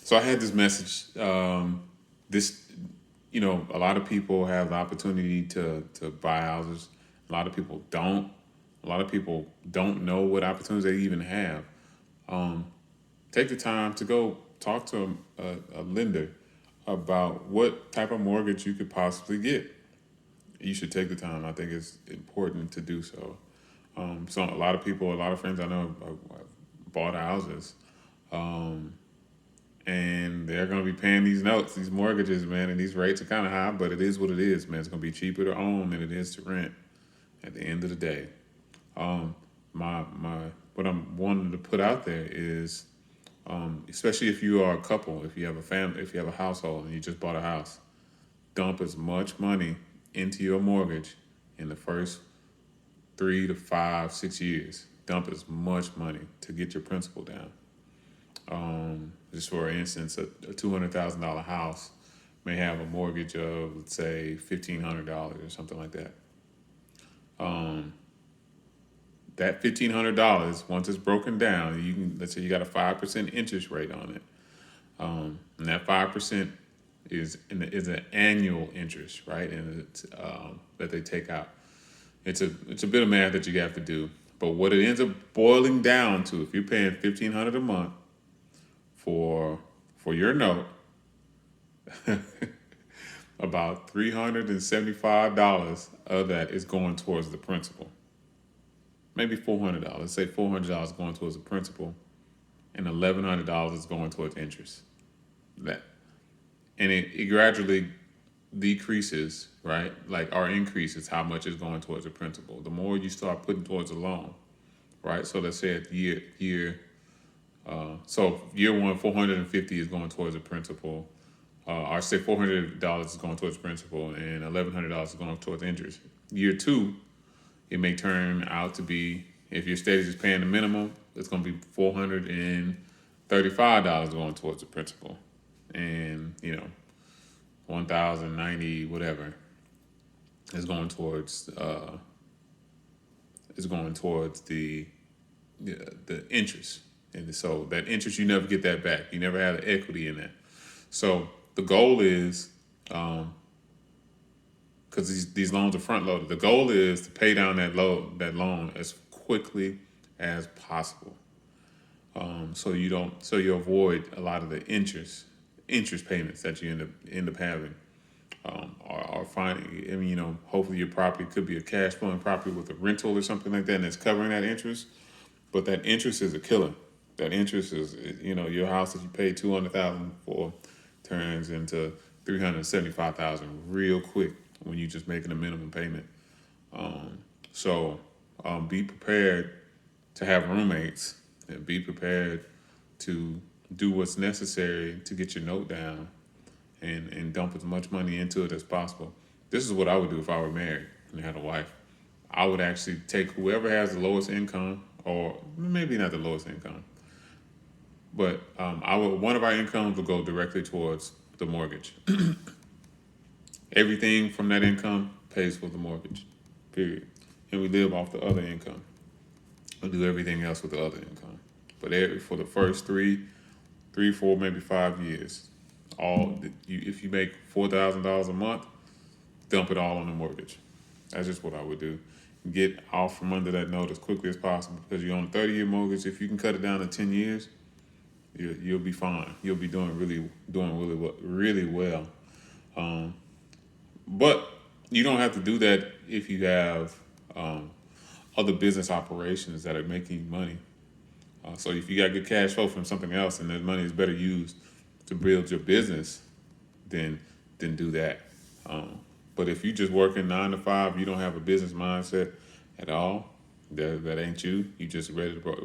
So I had this message. This, a lot of people have the opportunity to buy houses. A lot of people don't. A lot of people don't know what opportunities they even have. Take the time to go talk to a lender about what type of mortgage you could possibly get. You should take the time. I think it's important to do so. So a lot of people, a lot of friends I know have bought houses, and they're going to be paying these notes, these mortgages, man, and these rates are kind of high, but it is what it is, man. It's going to be cheaper to own than it is to rent at the end of the day. My what I'm wanting to put out there is, especially if you are a couple, if you have a family, if you have a household and you just bought a house, dump as much money into your mortgage in the first 3 to 5, 6 years. Dump as much money to get your principal down. Just for instance, a $200,000 house may have a mortgage of, let's say, $1,500 or something like that. That $1,500, once it's broken down, you can, let's say you got a 5% interest rate on it, and that 5% is an annual interest, right? And it's, that they take out. It's a bit of math that you have to do, but what it ends up boiling down to, if you're paying $1,500 a month for your note, about $375 of that is going towards the principal. Maybe $400. Let's say $400 going towards the principal, and $1,100 is going towards interest. That, and it gradually decreases, right? Like our increase is how much is going towards the principal. The more you start putting towards the loan, right? So let's say at so year one, 450 is going towards the principal. Or say $400 is going towards principal and $1,100 is going towards interest. Year two, it may turn out to be, if your state is just paying the minimum, it's going to be $435 going towards the principal, and 1,090 whatever is going towards the interest, and so that interest you never get that back. You never have the equity in that. So the goal is, because these loans are front loaded. The goal is to pay down that loan as quickly as possible. So you avoid a lot of the interest payments that you end up having, or finding. I mean, hopefully your property could be a cash flowing property with a rental or something like that, and it's covering that interest. But that interest is a killer. That interest is, your house that you paid $200,000 for turns into $375,000 real quick when you're just making a minimum payment. So be prepared to have roommates, and be prepared to do what's necessary to get your note down, and dump as much money into it as possible. This is what I would do if I were married and had a wife. I would actually take whoever has the lowest income, or maybe not the lowest income, but one of our incomes would go directly towards the mortgage. Everything from that income pays for the mortgage, period. And we live off the other income. We'll do everything else with the other income. But for the first 4, maybe 5 years, if you make $4,000 a month, dump it all on the mortgage. That's just what I would do. Get off from under that note as quickly as possible, because you're on a 30-year mortgage. If you can cut it down to 10 years, you'll be fine. You'll be doing really well. But you don't have to do that if you have other business operations that are making you money. So if you got good cash flow from something else, and that money is better used to build your business, then do that. But if you just working 9 to 5, you don't have a business mindset at all. That ain't you. You just rather go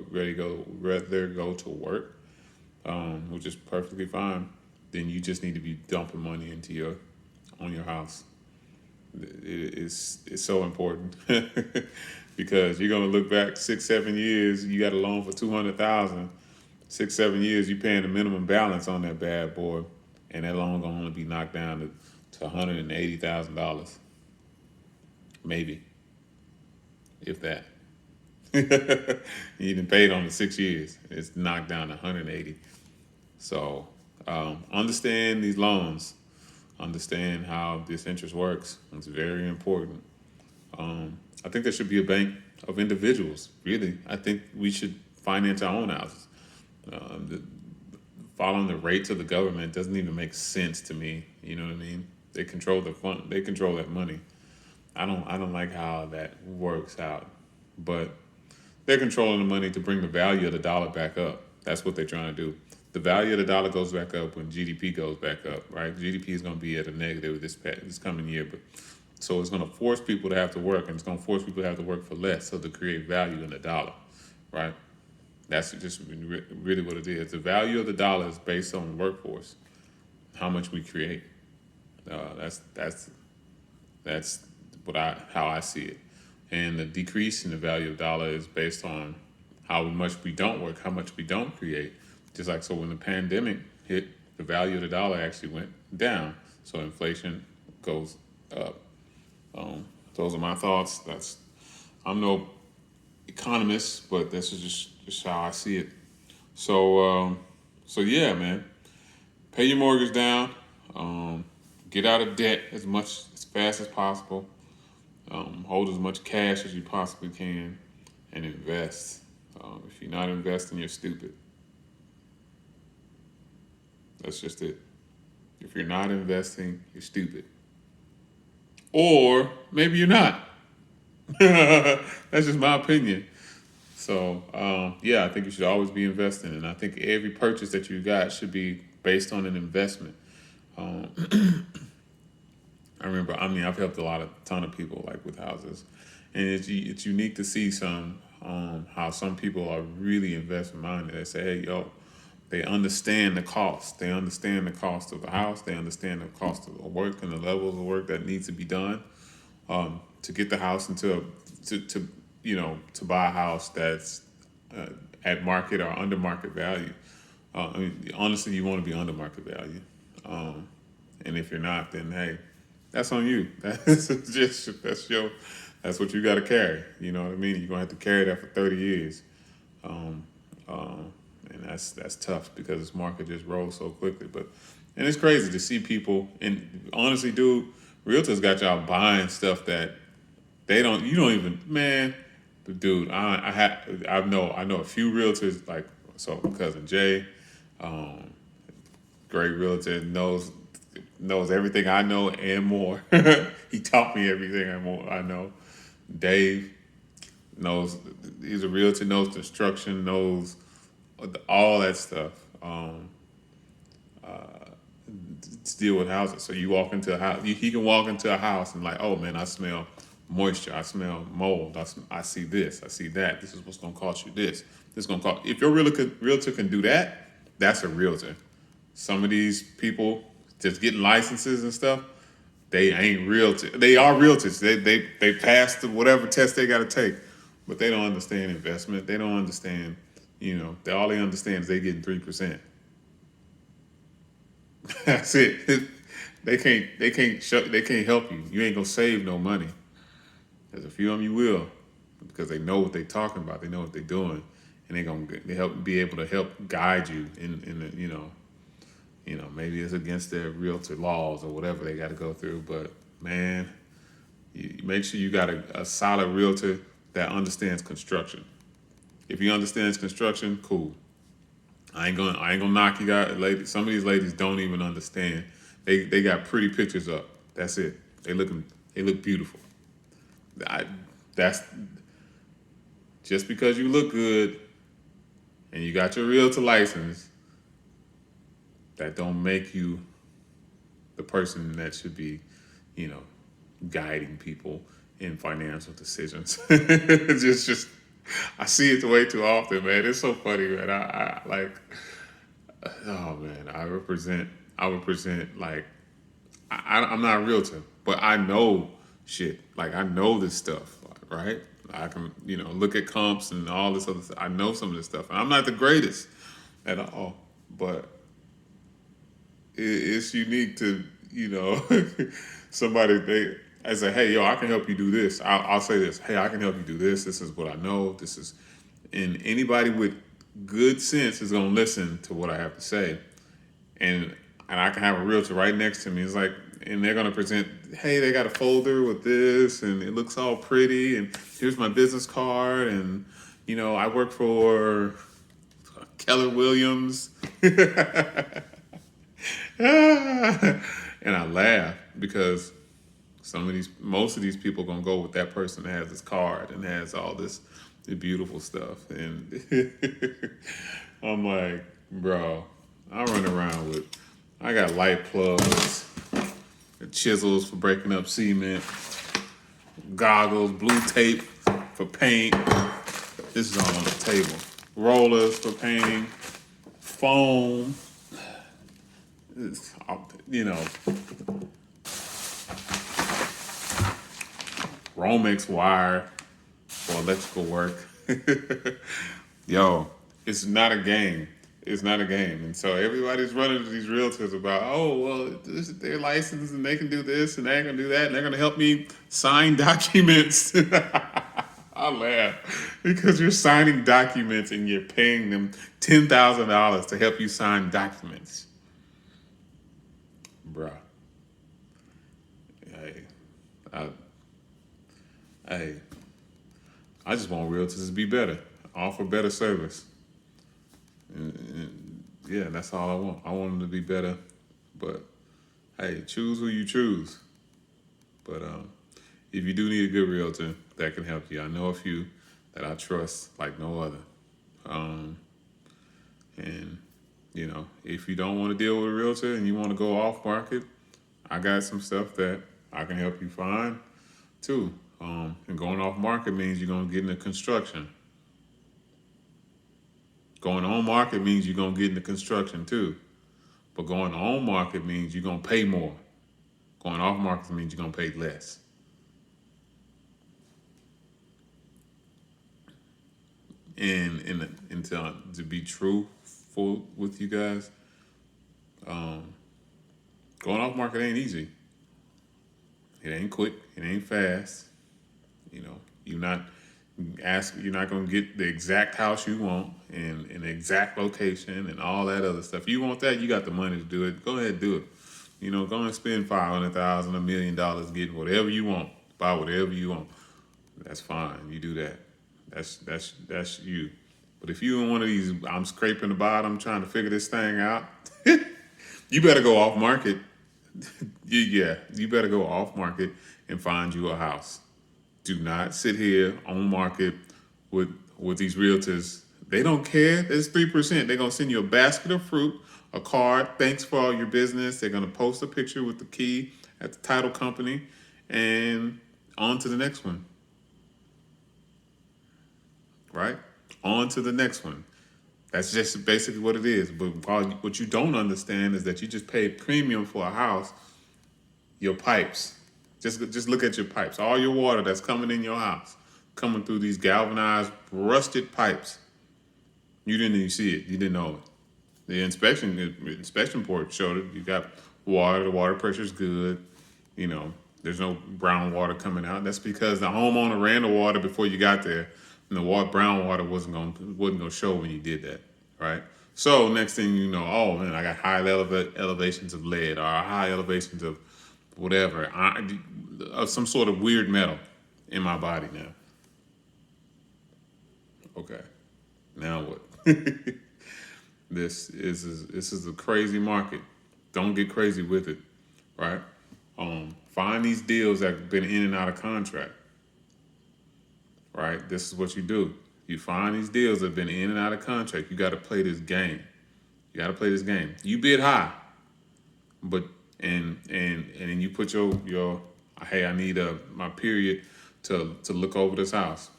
to work, which is perfectly fine. Then you just need to be dumping money on your house. It's so important because you're gonna look back 6, 7 years. You got a loan for 200,000. 6, 7 years, you paying the minimum balance on that bad boy, and that loan gonna only be knocked down to $180,000, maybe, if that. You done paid on the 6 years. It's knocked down to 180. So Understand these loans. Understand how this interest works. It's very important. I think there should be a bank of individuals. Really, I think we should finance our own houses. The, following the rates of the government doesn't even make sense to me. You know what I mean? They control the fund. They control that money. I don't like how that works out. But they're controlling the money to bring the value of the dollar back up. That's what they're trying to do. The value of the dollar goes back up when GDP goes back up, right? GDP is going to be at a negative this coming year, but so it's going to force people to have to work, and it's going to force people to have to work for less, so to create value in the dollar, right? That's just really what it is. The value of the dollar is based on the workforce, how much we create. That's what I how I see it. And the decrease in the value of the dollar is based on how much we don't work, how much we don't create. Just like so when the pandemic hit, the value of the dollar actually went down. So inflation goes up. Those are my thoughts. I'm no economist, but this is just how I see it. So yeah, man, pay your mortgage down. Get out of debt as fast as possible. Hold as much cash as you possibly can, and invest. If you're not investing, you're stupid. That's just it. If you're not investing, you're stupid. Or maybe you're not. That's just my opinion. So, yeah, I think you should always be investing. And I think every purchase that you got should be based on an investment. Um, I've helped ton of people like with houses. And it's unique to see how some people are really investment minded. They say, hey, yo, they understand the cost. They understand the cost of the house. They understand the cost of the work and the levels of work that needs to be done to get the house to buy a house that's at market or under market value. Honestly, you want to be under market value. And if you're not, then hey, that's on you. That's what you got to carry. You know what I mean? You're gonna have to carry that for 30 years. Um, and that's tough because this market just rolls so quickly. And it's crazy to see people. And honestly, dude, realtors got y'all buying stuff that you don't even, man. But dude, I know a few realtors like so. My cousin Jay, um, great realtor, knows everything I know and more. He taught me everything I know. Dave knows he's a realtor, knows construction, knows all that stuff. To deal with houses. So you walk into a house, he can walk into a house and like, oh man, I smell moisture, I smell mold, I see this, I see that. This is what's gonna cost you this. This is gonna cost. If your realtor can do that, that's a realtor. Some of these people just getting licenses and stuff, they ain't realtors. They are realtors. They pass the whatever test they got to take, but they don't understand investment. They don't understand. All they understand is they getting 3%. That's it. They can't help you. You ain't gonna save no money. There's a few of them you will, because they know what they talking about. They know what they're doing, and they help be able to help guide you in the maybe it's against their realtor laws or whatever they got to go through. But man, you make sure you got a solid realtor that understands construction. If he understands construction, cool. I ain't gonna knock you guys, ladies. Some of these ladies don't even understand. They got pretty pictures up. That's it. They look beautiful. That's just because you look good and you got your realtor license, that don't make you the person that should be, you know, guiding people in financial decisions. just I see it way too often, man. It's so funny, man. I like, oh man, I represent like, I'm not a realtor, but I know shit. Like I know this stuff, right? I can, look at comps and all this other stuff. I know some of this stuff. And I'm not the greatest at all, but it's unique to, somebody, I say, hey, yo, I can help you do this. I'll say this, hey, I can help you do this. This is what I know. And anybody with good sense is going to listen to what I have to say. and I can have a realtor right next to me. It's like, and they're gonna present, hey, they got a folder with this, and it looks all pretty, and here's my business card, and I work for Keller Williams, and I laugh because most of these people gonna go with that person that has this card and has all this beautiful stuff, and I'm like, bro, I run around with, I got light plugs, chisels for breaking up cement, goggles, blue tape for paint. This is all on the table. Rollers for painting, foam, you know, Romex wire for electrical work. Yo, it's not a game. It's not a game. And so everybody's running to these realtors about, oh, well, this is their license and they can do this and they're going to do that and they're going to help me sign documents. I laugh because you're signing documents and you're paying them $10,000 to help you sign documents. Bruh. Hey, I, hey, I just want realtors to be better, offer better service. And yeah, that's all I want. I want them to be better. But hey, choose who you choose. But if you do need a good realtor that can help you, I know a few that I trust like no other. Um, and if you don't want to deal with a realtor and you want to go off market, I got some stuff that I can help you find too. And going off market means you're gonna get into construction. Going on market means you're gonna get into construction too. But going on market means you're gonna pay more. Going off market means you're gonna pay less. And to be truthful with you guys, um, going off market ain't easy. It ain't quick. It ain't fast. You're not you're not gonna get the exact house you want and an exact location and all that other stuff. You want that, you got the money to do it. Go ahead, do it. Go and spend $500,000, $1 million, getting whatever you want, buy whatever you want. That's fine. You do that. That's you. But if you in one of these, I'm scraping the bottom, trying to figure this thing out, you better go off market. Yeah, you better go off market and find you a house. Do not sit here on market with these realtors. They don't care. It's 3%. They're gonna send you a basket of fruit, a card, thanks for all your business. They're gonna post a picture with the key at the title company, and on to the next one. Right? On to the next one. That's just basically what it is. But what you don't understand is that you just paid premium for a house. Your pipes. Just look at your pipes. All your water that's coming in your house, coming through these galvanized, rusted pipes. You didn't even see it. You didn't know it. The inspection report showed it. You got water. The water pressure is good. There's no brown water coming out. That's because the homeowner ran the water before you got there, and the brown water wasn't gonna show when you did that, right? So next thing you know, oh man, I got high elevations of lead or high elevations of whatever, some sort of weird metal in my body now. Okay, now what? This is a crazy market. Don't get crazy with it, right? Find these deals that have been in and out of contract, right? This is what you do. You find these deals that have been in and out of contract. You got to play this game. You got to play this game. You bid high, but and then you put your hey, I need my period to look over this house.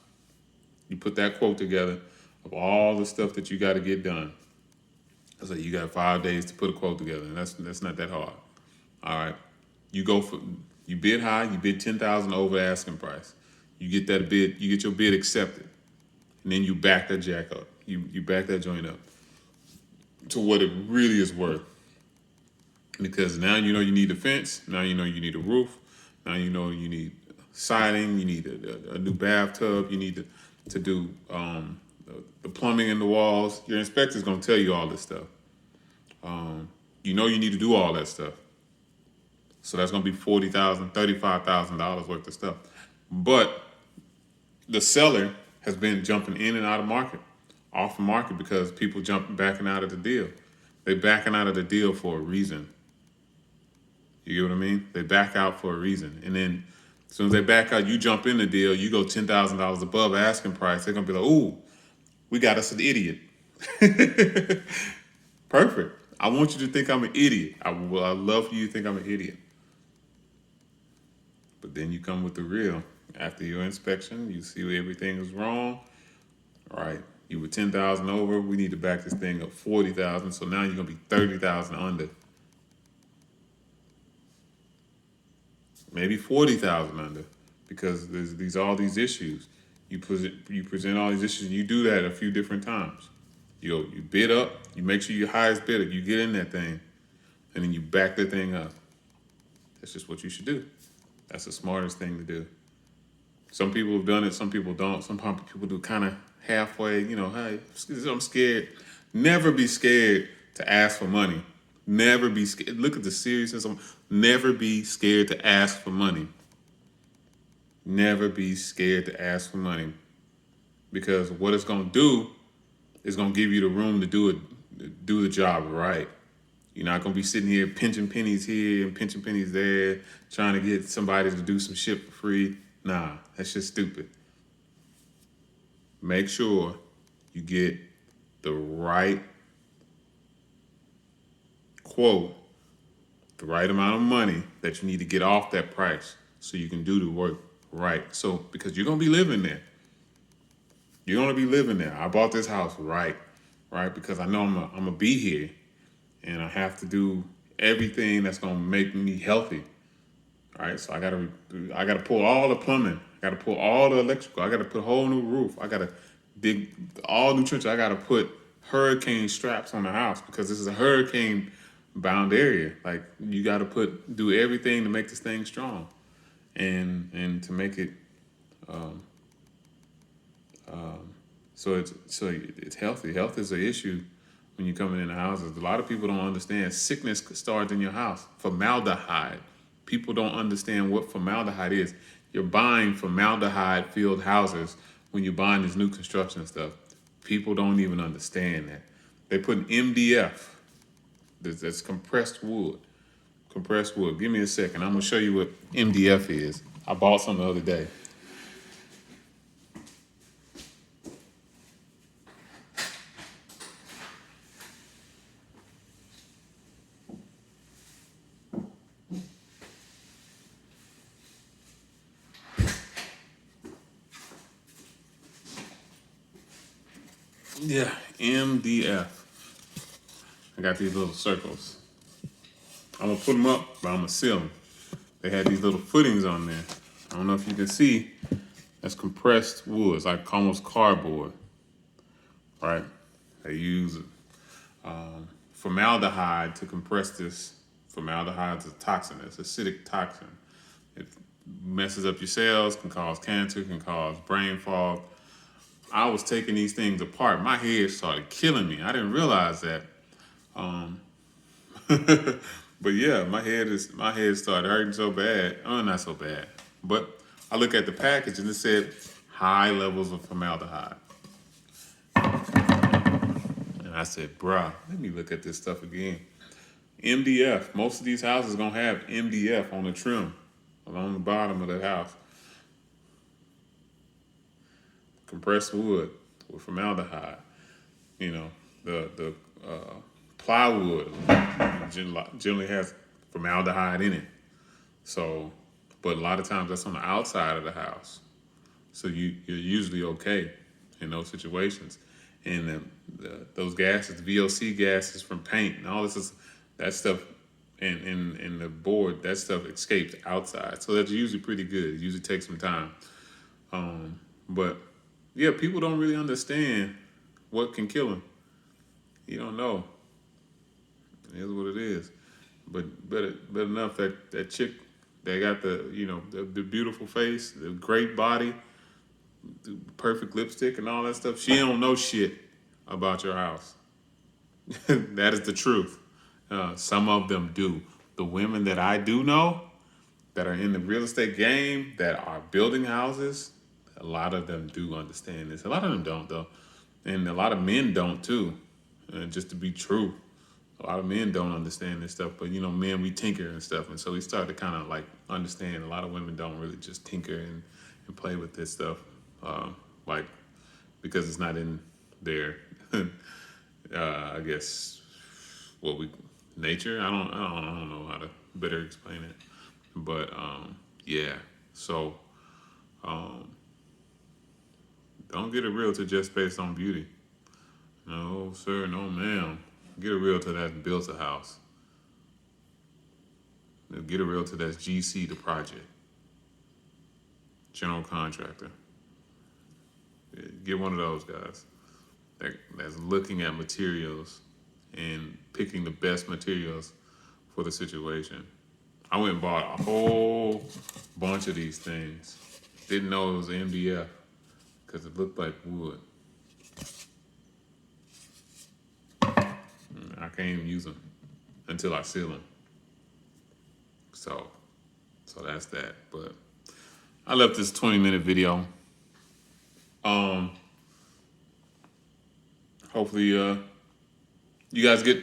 You put that quote together of all the stuff that you got to get done. So you got 5 days to put a quote together, and that's not that hard. All right, you bid high, you bid 10,000 over asking price. You get that bid, you get your bid accepted, and then you back that jack up. You back that joint up to what it really is worth. Because now you know you need a fence. Now you know you need a roof. Now you know you need siding. You need a new bathtub. You need to do the plumbing in the walls. Your inspector's gonna tell you all this stuff. You know you need to do all that stuff. So that's going to be $40,000, $35,000 worth of stuff. But the seller has been jumping in and out of market, off the market, because people backing out of the deal. They backing out of the deal for a reason. You get what I mean? They back out for a reason. And then as soon as they back out, you jump in the deal, you go $10,000 above asking price. They're going to be like, ooh, we got us an idiot. Perfect. I want you to think I'm an idiot. I love for you to think I'm an idiot. But then you come with the real. After your inspection, you see everything is wrong. All right, you were 10,000 over. We need to back this thing up 40,000. So now you're gonna be 30,000 under. Maybe 40,000 under, because there's all these issues. You present all these issues. And you do that a few different times. You bid up. You make sure you're highest bidder. You get in that thing, and then you back the thing up. That's just what you should do. That's the smartest thing to do. Some people have done it, some people don't. Some people do kind of halfway, hey, I'm scared. Never be scared to ask for money. Never be scared. Look at the seriousness of never be scared to ask for money. Never be scared to ask for money. Because what it's going to do is going to give you the room to do the job right. You're not going to be sitting here pinching pennies here and pinching pennies there, trying to get somebody to do some shit for free. Nah, that's just stupid. Make sure you get the right quote, the right amount of money that you need to get off that price so you can do the work right. So, because you're going to be living there. You're going to be living there. I bought this house right? Because I know I'm going to be here. And I have to do everything that's gonna make me healthy. All right, so I gotta pull all the plumbing. I gotta pull all the electrical. I gotta put a whole new roof. I gotta dig all new trenches. I gotta put hurricane straps on the house because this is a hurricane bound area. Like you gotta do everything to make this thing strong, and to make it so it's healthy. Health is an issue when you're coming into houses. A lot of people don't understand sickness starts in your house. Formaldehyde. People don't understand what formaldehyde is. You're buying formaldehyde-filled houses when you're buying this new construction stuff. People don't even understand that. They put MDF. That's compressed wood. Compressed wood. Give me a second. I'm going to show you what MDF is. I bought some the other day. Yeah, MDF. I got these little circles. I'm gonna put them up, but I'm gonna seal them. They had these little footings on there. I don't know if you can see. That's compressed wood. It's like almost cardboard, right? They use formaldehyde to compress this. Formaldehyde is a toxin. It's acidic toxin. It messes up your cells, can cause cancer, can cause brain fog. I was taking these things apart. My head started killing me. I didn't realize that. But yeah, my head started hurting so bad. Oh, not so bad. But I look at the package and it said high levels of formaldehyde. And I said, bruh, let me look at this stuff again. MDF. Most of these houses gonna have MDF on the trim, along the bottom of the house. Compressed wood with formaldehyde. The plywood generally has formaldehyde in it. So, but a lot of times that's on the outside of the house. So you're usually okay in those situations. And those gases, VOC gases from paint and all that stuff in the board, that stuff escapes outside. So that's usually pretty good. It usually takes some time. But yeah, people don't really understand what can kill them. You don't know. It is what it is. But better enough that chick that got the beautiful face, the great body, the perfect lipstick and all that stuff. She don't know shit about your house. That is the truth. Some of them do. The women that I do know that are in the real estate game that are building houses, a lot of them do understand this. A lot of them don't though, and a lot of men don't too. Just to be true, a lot of men don't understand this stuff. But men, we tinker and stuff, and so we start to kind of like understand. A lot of women don't really just tinker and play with this stuff, like because it's not in their, I guess, what we nature. I don't know how to better explain it, but yeah. So don't get a realtor just based on beauty. No, sir, no, ma'am. Get a realtor that's built a house. Get a realtor that's GC the project, general contractor. Get one of those guys that's looking at materials and picking the best materials for the situation. I went and bought a whole bunch of these things. Didn't know it was MDF because it looked like wood. I can't even use them until I seal them. So that's that. But I left this 20-minute video. Hopefully, you guys get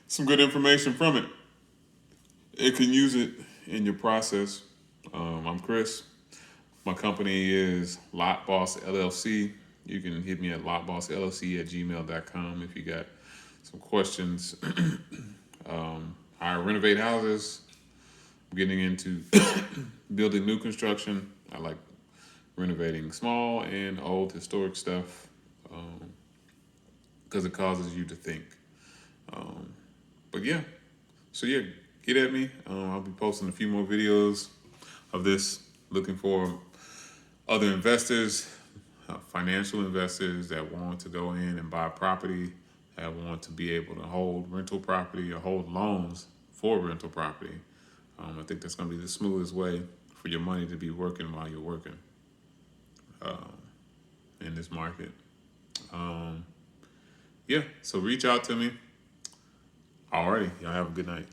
some good information from it. It can use it in your process. I'm Chris. My company is Lot Boss LLC. You can hit me at lotbossllc@gmail.com if you got some questions. I renovate houses. I'm getting into building new construction. I like renovating small and old historic stuff because it causes you to think. But yeah, so yeah, get at me. I'll be posting a few more videos of this, looking for other investors, financial investors that want to go in and buy property, that want to be able to hold rental property or hold loans for rental property. I think that's going to be the smoothest way for your money to be working while you're working in this market. Yeah, so reach out to me. Alrighty, y'all have a good night.